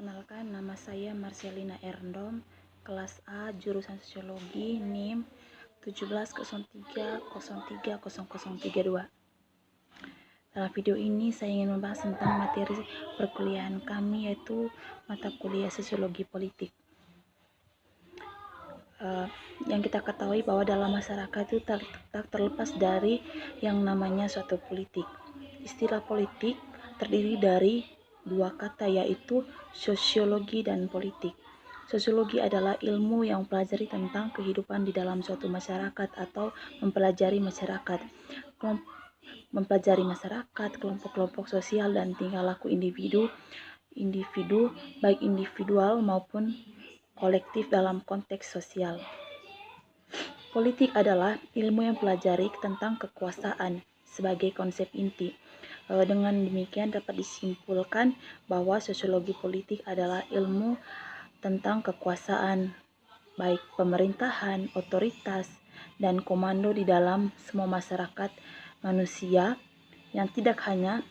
Perkenalkan, nama saya Marcelina Erndom, kelas A, jurusan Sosiologi, NIM 1703030032. Dalam video ini saya ingin membahas tentang materi perkuliahan kami, yaitu mata kuliah Sosiologi Politik. Yang kita ketahui bahwa dalam masyarakat itu tak terlepas dari yang namanya suatu politik. Istilah politik terdiri dari dua kata, yaitu sosiologi dan politik. Sosiologi adalah ilmu yang mempelajari tentang kehidupan di dalam suatu masyarakat atau mempelajari masyarakat, kelompok-kelompok sosial dan tingkah laku individu baik individual maupun kolektif dalam konteks sosial. Politik adalah ilmu yang mempelajari tentang kekuasaan sebagai konsep inti. Dengan demikian dapat disimpulkan bahwa sosiologi politik adalah ilmu tentang kekuasaan, baik pemerintahan, otoritas, dan komando di dalam semua masyarakat manusia, yang tidak hanya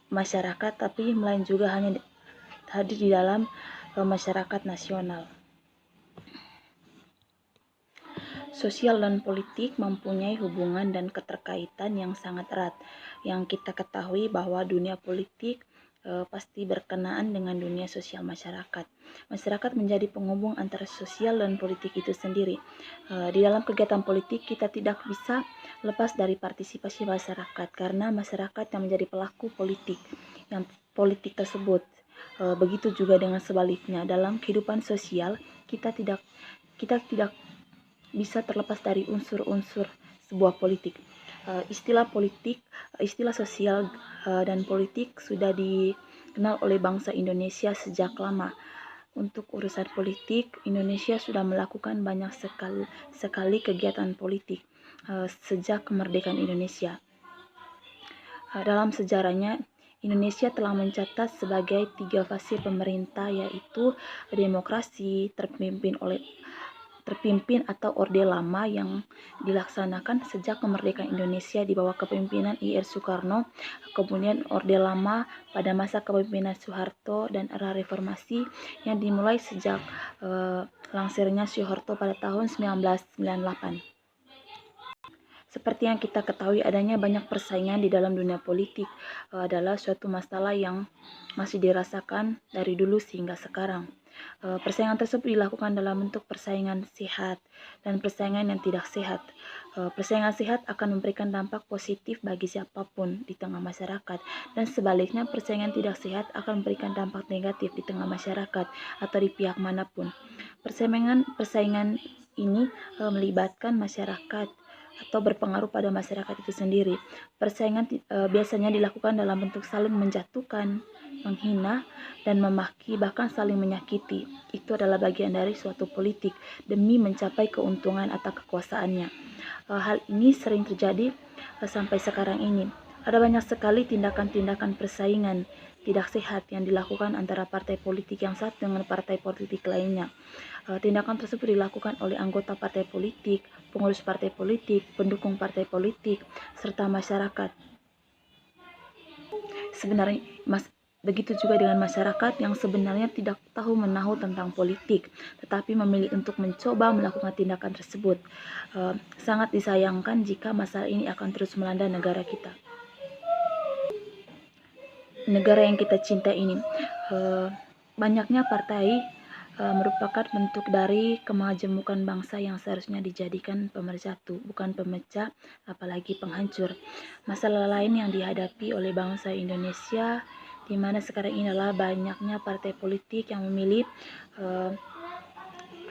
masyarakat tapi melainkan juga hanya hadir di dalam masyarakat nasional. Sosial dan politik mempunyai hubungan dan keterkaitan yang sangat erat. Yang kita ketahui bahwa dunia politik pasti berkenaan dengan dunia sosial masyarakat. Masyarakat menjadi penghubung antara sosial dan politik itu sendiri. Di dalam kegiatan politik kita tidak bisa lepas dari partisipasi masyarakat, karena masyarakat yang menjadi pelaku politik tersebut. Begitu juga dengan sebaliknya, dalam kehidupan sosial kita tidak bisa terlepas dari unsur-unsur sebuah politik. Istilah sosial dan politik sudah dikenal oleh bangsa Indonesia sejak lama. Untuk urusan politik, Indonesia sudah melakukan banyak sekali kegiatan politik sejak kemerdekaan Indonesia. Dalam sejarahnya, Indonesia telah mencatat sebagai 3 fase pemerintah, yaitu demokrasi, terpimpin atau Orde Lama yang dilaksanakan sejak kemerdekaan Indonesia di bawah kepemimpinan I.R. Soekarno, kemudian Orde Lama pada masa kepemimpinan Soeharto, dan era reformasi yang dimulai sejak langsirnya Soeharto pada tahun 1998. Seperti yang kita ketahui, adanya banyak persaingan di dalam dunia politik adalah suatu masalah yang masih dirasakan dari dulu sehingga sekarang. Persaingan tersebut dilakukan dalam bentuk persaingan sehat dan persaingan yang tidak sehat. Persaingan sehat akan memberikan dampak positif bagi siapapun di tengah masyarakat, dan sebaliknya persaingan tidak sehat akan memberikan dampak negatif di tengah masyarakat atau di pihak manapun. Persaingan ini melibatkan masyarakat atau berpengaruh pada masyarakat itu sendiri. Persaingan biasanya dilakukan dalam bentuk saling menjatuhkan, menghina, dan memaki, bahkan saling menyakiti. Itu adalah bagian dari suatu politik demi mencapai keuntungan atau kekuasaannya. Hal ini sering terjadi sampai sekarang ini. Ada banyak sekali tindakan-tindakan persaingan tidak sehat yang dilakukan antara partai politik yang satu dengan partai politik lainnya. Tindakan tersebut dilakukan oleh anggota partai politik, pengurus partai politik, pendukung partai politik, serta masyarakat. Sebenarnya begitu juga dengan masyarakat yang sebenarnya tidak tahu menahu tentang politik, tetapi memilih untuk mencoba melakukan tindakan tersebut. Sangat disayangkan jika masalah ini akan terus melanda negara kita. Negara yang kita cinta ini, banyaknya partai merupakan bentuk dari kemajemukan bangsa yang seharusnya dijadikan pemersatu, bukan pemecah, apalagi penghancur. Masalah lain yang dihadapi oleh bangsa Indonesia, di mana sekarang ini adalah banyaknya partai politik yang memilih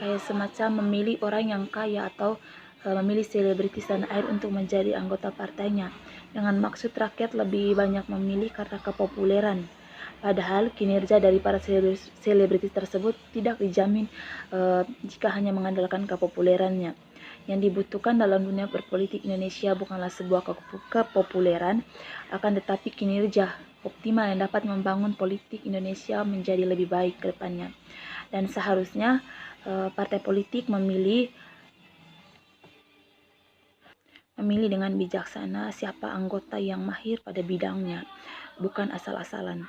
kayak semacam memilih orang yang kaya atau memilih selebritis tanah air untuk menjadi anggota partainya, dengan maksud rakyat lebih banyak memilih karena kepopuleran. Padahal kinerja dari para selebritis tersebut tidak dijamin jika hanya mengandalkan kepopulerannya. Yang dibutuhkan dalam dunia berpolitik Indonesia bukanlah sebuah kepopuleran, akan tetapi kinerja optimal yang dapat membangun politik Indonesia menjadi lebih baik ke depannya. Dan seharusnya partai politik memilih dengan bijaksana siapa anggota yang mahir pada bidangnya, bukan asal-asalan.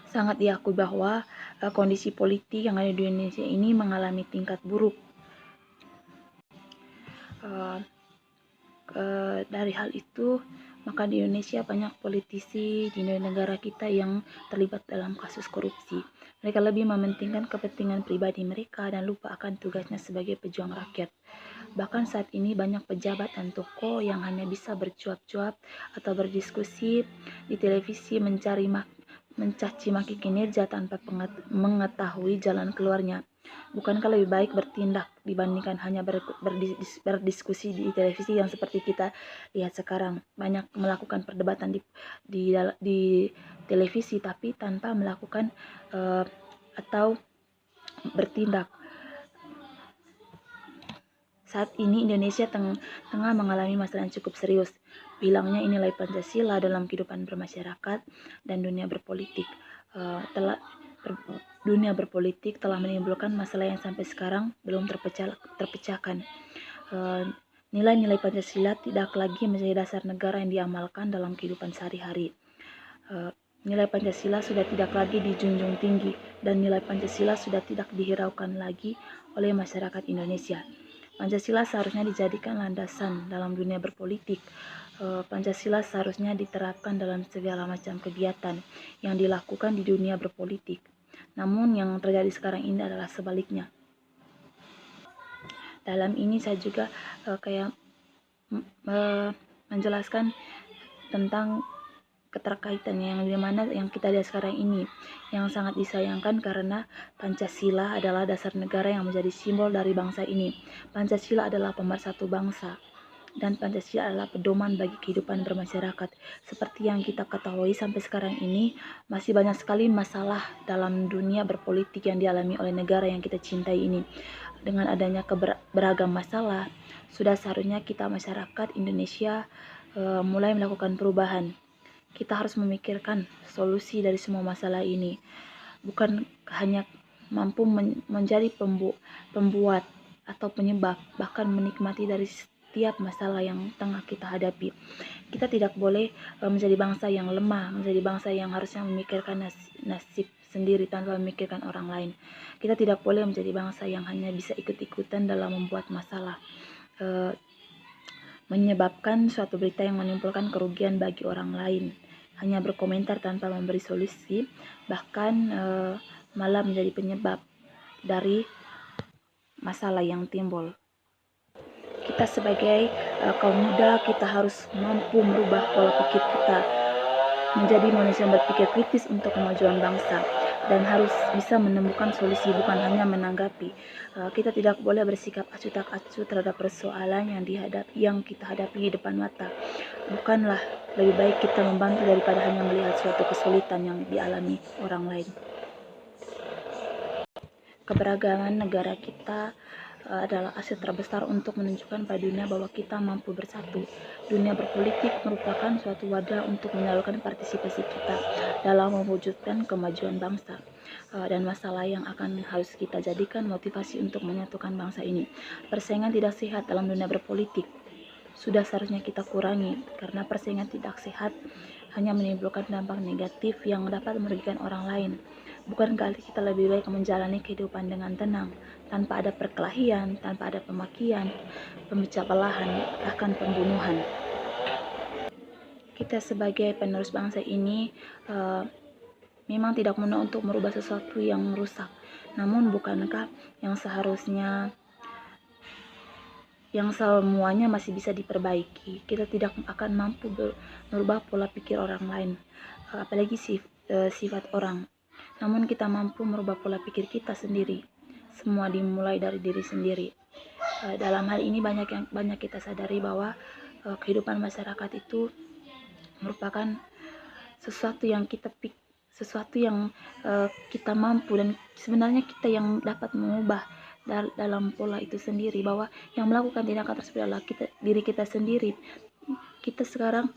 sangat diakui bahwa kondisi politik yang ada di Indonesia ini mengalami tingkat buruk. Dari hal itu, maka di Indonesia banyak politisi di negara kita yang terlibat dalam kasus korupsi. Mereka lebih mementingkan kepentingan pribadi mereka dan lupa akan tugasnya sebagai pejuang rakyat. Bahkan saat ini banyak pejabat dan tokoh yang hanya bisa bercuap-cuap atau berdiskusi di televisi mencaci maki kinerja tanpa mengetahui jalan keluarnya. Bukankah lebih baik bertindak dibandingkan hanya berdiskusi di televisi yang seperti kita lihat sekarang? Banyak melakukan perdebatan di televisi tapi tanpa melakukan atau bertindak. Saat ini Indonesia tengah mengalami masalah yang cukup serius. Bilangnya nilai Pancasila dalam kehidupan bermasyarakat dan dunia berpolitik. Dunia berpolitik telah menimbulkan masalah yang sampai sekarang belum terpecahkan. Nilai-nilai Pancasila tidak lagi menjadi dasar negara yang diamalkan dalam kehidupan sehari-hari. Nilai Pancasila sudah tidak lagi dijunjung tinggi dan nilai Pancasila sudah tidak dihiraukan lagi oleh masyarakat Indonesia. Pancasila seharusnya dijadikan landasan dalam dunia berpolitik. Pancasila seharusnya diterapkan dalam segala macam kegiatan yang dilakukan di dunia berpolitik. Namun yang terjadi sekarang ini adalah sebaliknya. Dalam ini saya juga menjelaskan tentang keterkaitan yang dimana yang kita lihat sekarang ini yang sangat disayangkan karena Pancasila adalah dasar negara yang menjadi simbol dari bangsa ini. Pancasila adalah pemersatu bangsa dan Pancasila adalah pedoman bagi kehidupan bermasyarakat. Seperti yang kita ketahui sampai sekarang ini masih banyak sekali masalah dalam dunia berpolitik yang dialami oleh negara yang kita cintai ini. Dengan adanya beragam masalah, sudah seharusnya kita masyarakat Indonesia mulai melakukan perubahan. Kita harus memikirkan solusi dari semua masalah ini, bukan hanya mampu menjadi pembuat atau penyebab, bahkan menikmati dari setiap masalah yang tengah kita hadapi. Kita tidak boleh menjadi bangsa yang lemah, menjadi bangsa yang harusnya memikirkan nasib sendiri tanpa memikirkan orang lain. Kita tidak boleh menjadi bangsa yang hanya bisa ikut-ikutan dalam membuat masalah, menyebabkan suatu berita yang menimbulkan kerugian bagi orang lain, hanya berkomentar tanpa memberi solusi, bahkan malah menjadi penyebab dari masalah yang timbul. Kita sebagai kaum muda, kita harus mampu merubah pola pikir kita menjadi manusia yang berpikir kritis untuk kemajuan bangsa dan harus bisa menemukan solusi, bukan hanya menanggapi. Kita tidak boleh bersikap acuh tak acuh terhadap persoalan yang kita hadapi di depan mata. Bukanlah lebih baik kita membantu daripada hanya melihat suatu kesulitan yang dialami orang lain. Keberagaman negara kita adalah aset terbesar untuk menunjukkan pada dunia bahwa kita mampu bersatu. Dunia berpolitik merupakan suatu wadah untuk menyalurkan partisipasi kita dalam mewujudkan kemajuan bangsa dan masalah yang harus kita jadikan motivasi untuk menyatukan bangsa ini. Persaingan tidak sehat dalam dunia berpolitik sudah seharusnya kita kurangi, karena persaingan tidak sehat hanya menimbulkan dampak negatif yang dapat merugikan orang lain. Bukankah kita lebih baik menjalani kehidupan dengan tenang, tanpa ada perkelahian, tanpa ada pemakian, pemecah belahan, bahkan pembunuhan? Kita sebagai penerus bangsa ini memang tidak mudah untuk merubah sesuatu yang rusak. Namun bukankah yang semuanya masih bisa diperbaiki? Kita tidak akan mampu merubah pola pikir orang lain, apalagi sifat orang. Namun kita mampu merubah pola pikir kita sendiri. Semua dimulai dari diri sendiri. Dalam hal ini banyak kita sadari bahwa kehidupan masyarakat itu merupakan sesuatu yang kita mampu, dan sebenarnya kita yang dapat mengubah dalam pola itu sendiri, bahwa yang melakukan tindakan tersebut adalah diri kita sendiri. Kita sekarang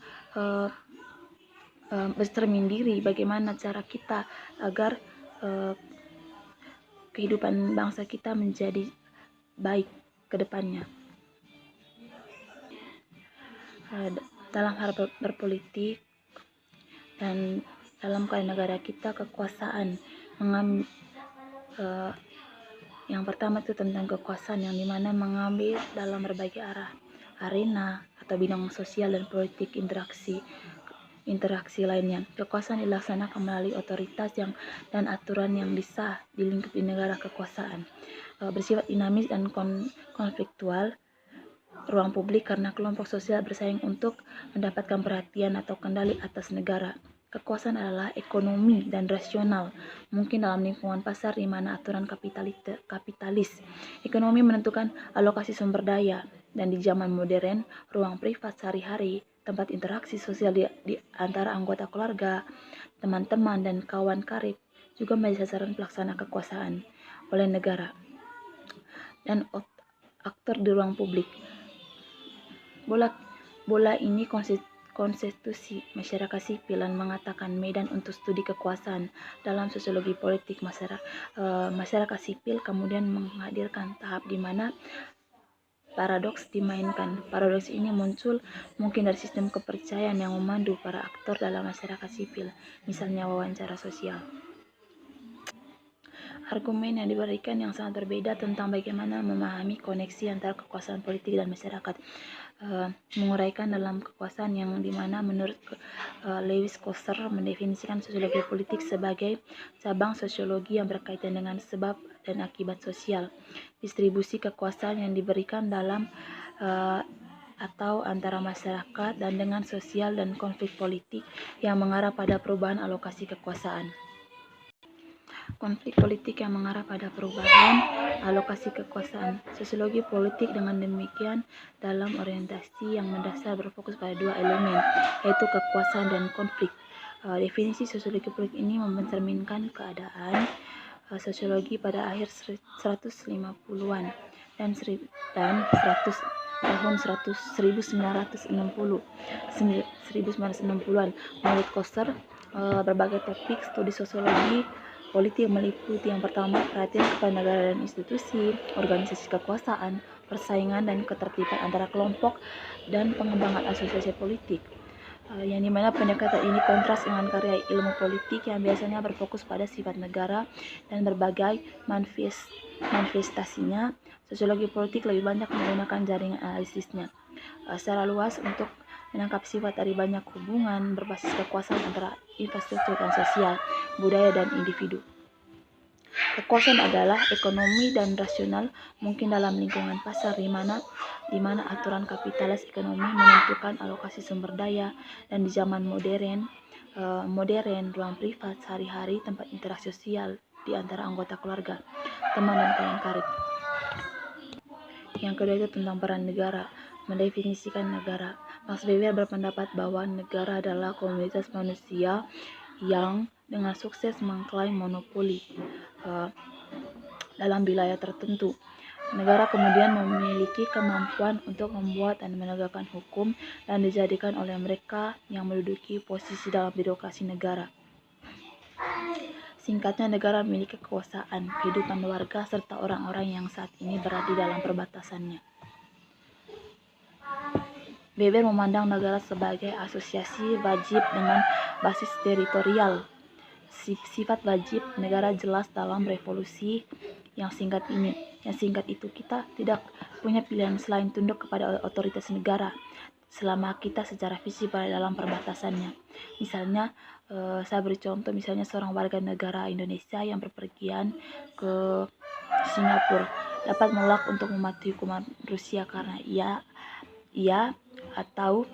bercermin diri bagaimana cara kita agar kehidupan bangsa kita menjadi baik ke depannya. Dalam hal berpolitik dan dalam keadaan negara kita kekuasaan mengambil yang pertama itu tentang kekuasaan yang dimana mengambil dalam berbagai arena atau bidang sosial dan politik interaksi lainnya. Kekuasaan dilaksanakan melalui otoritas dan aturan yang disah di lingkup di negara kekuasaan. Bersifat dinamis dan konfliktual ruang publik karena kelompok sosial bersaing untuk mendapatkan perhatian atau kendali atas negara. Kekuasaan adalah ekonomi dan rasional, mungkin dalam lingkungan pasar di mana aturan kapitalis. Ekonomi menentukan alokasi sumber daya, dan di zaman modern, ruang privat sehari-hari, tempat interaksi sosial di antara anggota keluarga, teman-teman, dan kawan karib juga menjadi sasaran pelaksana kekuasaan oleh negara dan aktor di ruang publik. Bola ini konstitusi masyarakat sipil dan mengatakan medan untuk studi kekuasaan dalam sosiologi politik masyarakat sipil kemudian menghadirkan tahap di mana paradoks dimainkan. Paradoks ini muncul mungkin dari sistem kepercayaan yang memandu para aktor dalam masyarakat sipil, misalnya wawancara sosial. Argumen yang diberikan yang sangat berbeda tentang bagaimana memahami koneksi antara kekuasaan politik dan masyarakat. Menguraikan dalam kekuasaan yang dimana menurut Lewis Koster mendefinisikan sosiologi politik sebagai cabang sosiologi yang berkaitan dengan sebab dan akibat sosial, distribusi kekuasaan yang diberikan dalam atau antara masyarakat dan dengan sosial dan konflik politik yang mengarah pada perubahan alokasi kekuasaan. Konflik politik yang mengarah pada perubahan alokasi kekuasaan. Sosiologi politik dengan demikian dalam orientasi yang mendasar berfokus pada dua elemen, yaitu kekuasaan dan konflik. Definisi sosiologi politik ini mencerminkan keadaan sosiologi pada akhir 150-an dan 1960-an. Menurut Koster, berbagai topik studi sosiologi politik meliputi yang pertama, perhatian kepada negara dan institusi, organisasi kekuasaan, persaingan dan ketertiban antara kelompok, dan pengembangan asosiasi politik. Yang dimana pendekatan ini kontras dengan karya ilmu politik yang biasanya berfokus pada sifat negara dan berbagai manifestasinya. Sosiologi politik lebih banyak menggunakan jaringan analisisnya secara luas untuk menangkap sifat dari banyak hubungan berbasis kekuasaan antara infrastruktur dan sosial, budaya, dan individu. Kekuasaan adalah ekonomi dan rasional, mungkin dalam lingkungan pasar di mana aturan kapitalis ekonomi menentukan alokasi sumber daya, dan di zaman modern ruang privat sehari-hari, tempat interaksi sosial di antara anggota keluarga, teman, dan kawan karib. Yang kedua itu tentang peran negara, mendefinisikan negara. Max Weber berpendapat bahwa negara adalah komunitas manusia yang dengan sukses mengklaim monopoli dalam wilayah tertentu. Negara kemudian memiliki kemampuan untuk membuat dan menegakkan hukum dan dijadikan oleh mereka yang menduduki posisi dalam birokrasi negara. Singkatnya, negara memiliki kekuasaan kehidupan warga serta orang-orang yang saat ini berada di dalam perbatasannya. Weber memandang negara sebagai asosiasi wajib dengan basis teritorial. Sifat wajib negara jelas dalam revolusi yang singkat ini. Yang singkat itu, kita tidak punya pilihan selain tunduk kepada otoritas negara selama kita secara fisik berada dalam perbatasannya. Misalnya, saya beri contoh, misalnya seorang warga negara Indonesia yang berpergian ke Singapura dapat menolak untuk mematuhi hukuman Rusia karena ia atau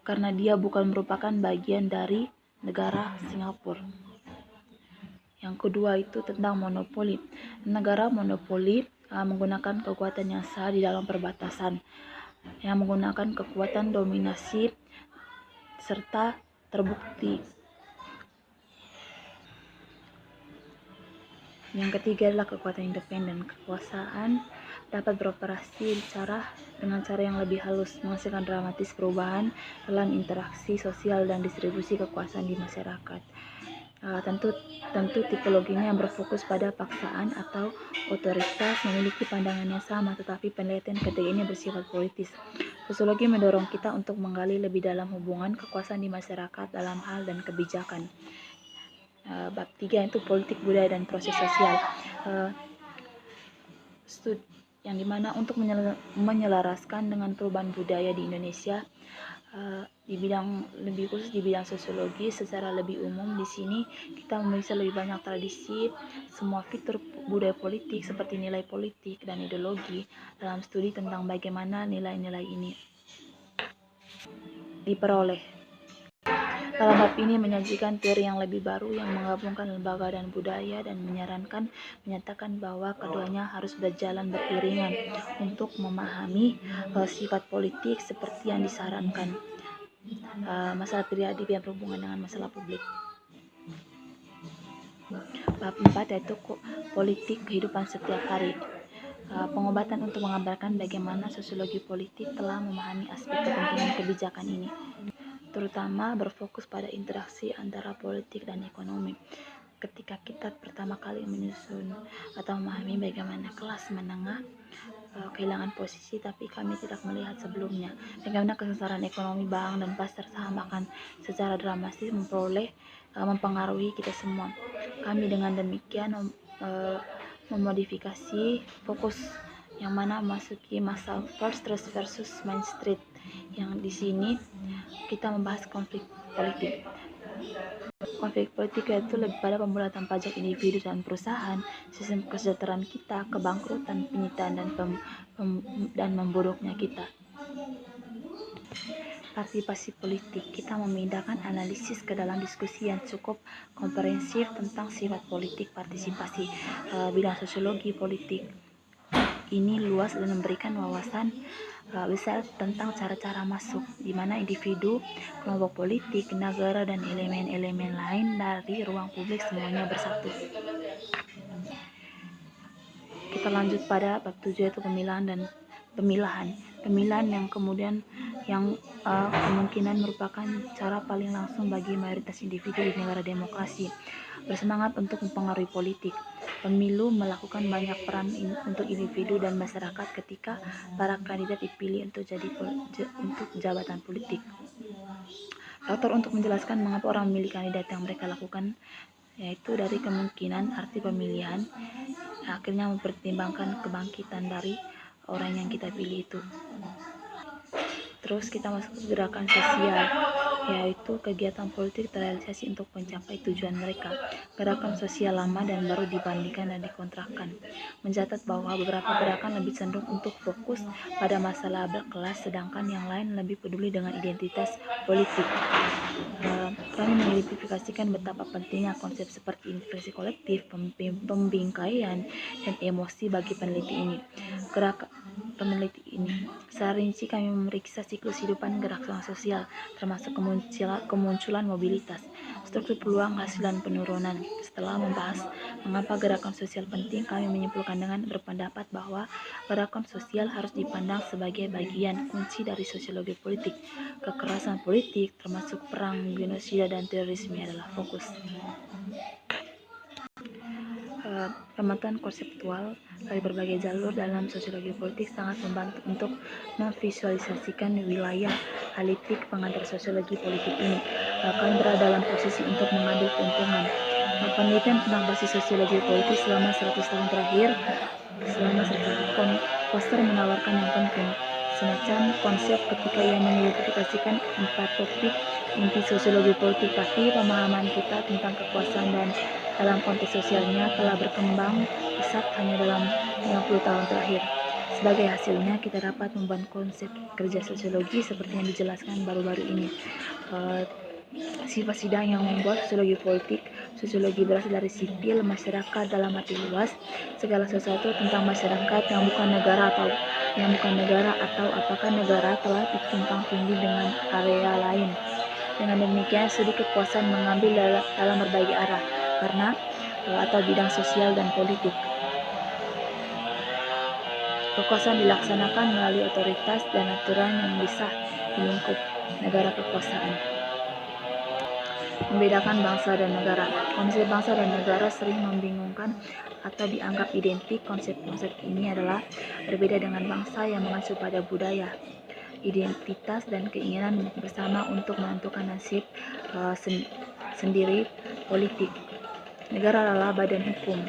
karena dia bukan merupakan bagian dari negara Singapura. Yang kedua itu tentang monopoli. Negara monopoli menggunakan kekuatan yang sah di dalam perbatasan, yang menggunakan kekuatan dominasi serta terbukti. Yang ketiga adalah kekuatan independen. Kekuasaan dapat beroperasi dengan cara yang lebih halus, menghasilkan dramatis perubahan dalam interaksi sosial dan distribusi kekuasaan di masyarakat. Tentu tipologinya yang berfokus pada paksaan atau otoritas memiliki pandangan yang sama, tetapi penelitian ketiga ini bersifat politis. Sosiologi mendorong kita untuk menggali lebih dalam hubungan kekuasaan di masyarakat dalam hal dan kebijakan. Bab 3 itu politik, budaya, dan proses sosial. Yang dimana untuk menyelaraskan dengan perubahan budaya di Indonesia, di bidang lebih khusus di bidang sosiologi secara lebih umum. Di sini kita memeriksa lebih banyak tradisi, semua fitur budaya politik seperti nilai politik dan ideologi dalam studi tentang bagaimana nilai-nilai ini diperoleh. Dalam bab ini menyajikan teori yang lebih baru yang menggabungkan lembaga dan budaya dan menyatakan bahwa keduanya harus berjalan beriringan untuk memahami sifat politik seperti yang disarankan. Masalah pribadi yang berhubungan dengan masalah publik. Bab 4 yaitu politik kehidupan setiap hari. Pengobatan untuk menggambarkan bagaimana sosiologi politik telah memahami aspek kepentingan kebijakan ini, terutama berfokus pada interaksi antara politik dan ekonomi. Ketika kita pertama kali menyusun atau memahami bagaimana kelas menengah kehilangan posisi tapi kami tidak melihat sebelumnya, bagaimana kesengsaraan ekonomi bank dan pasar saham akan secara dramatis mempengaruhi kita semua. Kami dengan demikian memodifikasi fokus yang mana memasuki masa First Trust versus Main Street, yang di sini kita membahas konflik politik. Konflik politik yaitu lebih pada pembulatan pajak individu dan perusahaan, sistem kesejahteraan kita, kebangkrutan, penyitaan, dan memburuknya kita. Partisipasi politik, kita memindahkan analisis ke dalam diskusi yang cukup komprehensif tentang sifat politik partisipasi. Bidang sosiologi politik ini luas dan memberikan wawasan besar tentang cara-cara masuk, di mana individu, kelompok politik, negara, dan elemen-elemen lain dari ruang publik semuanya bersatu. Kita lanjut pada bab 7 yaitu pemilahan yang kemungkinan merupakan cara paling langsung bagi mayoritas individu di negara demokrasi bersemangat untuk mempengaruhi politik. Pemilu melakukan banyak peran untuk individu dan masyarakat ketika para kandidat dipilih untuk jabatan politik. Faktor untuk menjelaskan mengapa orang memilih kandidat yang mereka lakukan yaitu dari kemungkinan arti pemilihan akhirnya mempertimbangkan kebangkitan dari orang yang kita pilih itu. Terus kita masuk ke gerakan sosial, yaitu kegiatan politik terrealisasi untuk mencapai tujuan mereka. Gerakan sosial lama dan baru dibandingkan dan dikontrakkan. Mencatat bahwa beberapa gerakan lebih cenderung untuk fokus pada masalah berkelas, sedangkan yang lain lebih peduli dengan identitas politik. Kami mengidentifikasikan betapa pentingnya konsep seperti identifikasi kolektif, pembingkaian, dan emosi bagi peneliti ini. Secara rinci kami memeriksa siklus kehidupan gerakan sosial, termasuk kemunculan mobilitas, struktur peluang, hasil, dan penurunan. Setelah membahas mengapa gerakan sosial penting, kami menyimpulkan dengan berpendapat bahwa gerakan sosial harus dipandang sebagai bagian kunci dari sosiologi politik. Kekerasan politik, termasuk perang, genosida, dan terorisme adalah fokus. Pemetaan konseptual dari berbagai jalur dalam sosiologi politik sangat membantu untuk memvisualisasikan wilayah analitik pengantar sosiologi politik ini. Kami berada dalam posisi untuk mengambil keuntungan. Penelitian tentang basis sosiologi politik selama 100 tahun terakhir, Foster menawarkan yang penting, semacam konsep ketika ia mengidentifikasikan 4 topik inti sosiologi politik, tapi pemahaman kita tentang kekuasaan dan dalam konteks sosialnya telah berkembang pesat hanya dalam 50 tahun terakhir. Sebagai hasilnya, kita dapat membuat konsep kerja sosiologi seperti yang dijelaskan baru-baru ini. Sifat sidang yang membuat sosiologi politik. Sosiologi berasal dari sipil, masyarakat dalam arti luas, segala sesuatu tentang masyarakat yang bukan negara atau apakah negara telah ditumpang tindih dengan area lain. Dengan demikian, studi kepuasan mengambil dalam berbagai arah karena atau bidang sosial dan politik. Kekuasaan dilaksanakan melalui otoritas dan aturan yang disah di lingkup negara kekuasaan. Membedakan bangsa dan negara. Konsep bangsa dan negara sering membingungkan atau dianggap identik. Konsep-konsep ini adalah berbeda dengan bangsa yang mengacu pada budaya, identitas, dan keinginan bersama untuk menentukan nasib sendiri politik. Negara adalah badan hukum.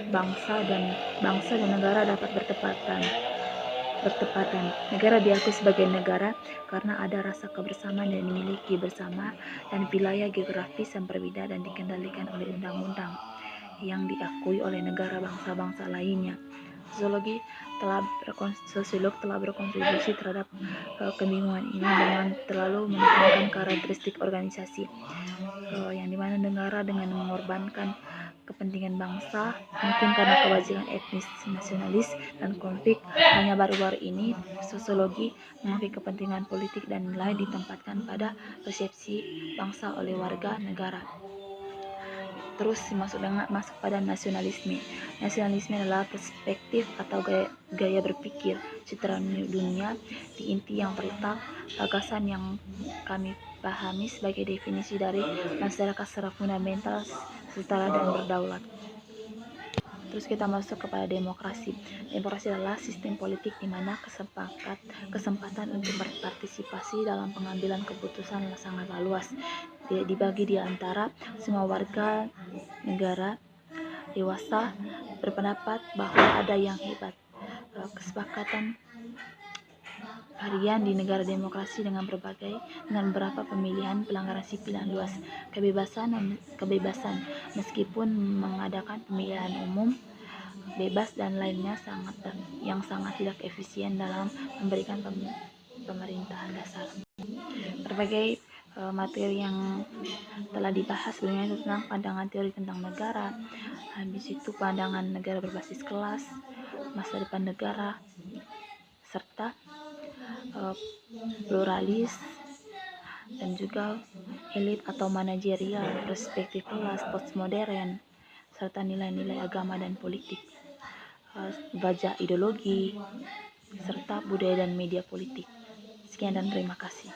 Bangsa dan negara dapat bertepatan. Negara diakui sebagai negara karena ada rasa kebersamaan yang dimiliki bersama dan wilayah geografis yang berbeda dan dikendalikan oleh undang-undang yang diakui oleh negara bangsa-bangsa lainnya. Sosiolog telah berkontribusi terhadap kebingungan ini dengan terlalu menekankan karakteristik organisasi, yang dimana negara dengan mengorbankan kepentingan bangsa, mungkin karena kewajiban etnis, nasionalis, dan konflik. Hanya baru-baru ini sosiologi mengakui kepentingan politik dan nilai ditempatkan pada persepsi bangsa oleh warga negara. Terus masuk pada nasionalisme. Nasionalisme adalah perspektif atau gaya berpikir citra dunia di inti yang terletak gagasan yang kami pahami sebagai definisi dari masyarakat secara fundamental, setara dan berdaulat. Terus kita masuk kepada demokrasi. Demokrasi adalah sistem politik di mana kesempatan untuk berpartisipasi dalam pengambilan keputusan sangatlah luas, dibagi di antara semua warga negara dewasa berpendapat bahwa ada yang hebat. Kesepakatan harian di negara demokrasi dengan beberapa pemilihan pelanggaran sipil yang luas, kebebasan meskipun mengadakan pemilihan umum bebas dan lainnya yang sangat tidak efisien dalam memberikan pemerintahan dasar. Berbagai materi yang telah dibahas sebelumnya tentang pandangan teori tentang negara, habis itu pandangan negara berbasis kelas, masa depan negara, serta pluralis, dan juga elit atau manajerial, perspektif kelas, postmodern, serta nilai-nilai agama dan politik, wajah ideologi, serta budaya dan media politik. Sekian dan terima kasih.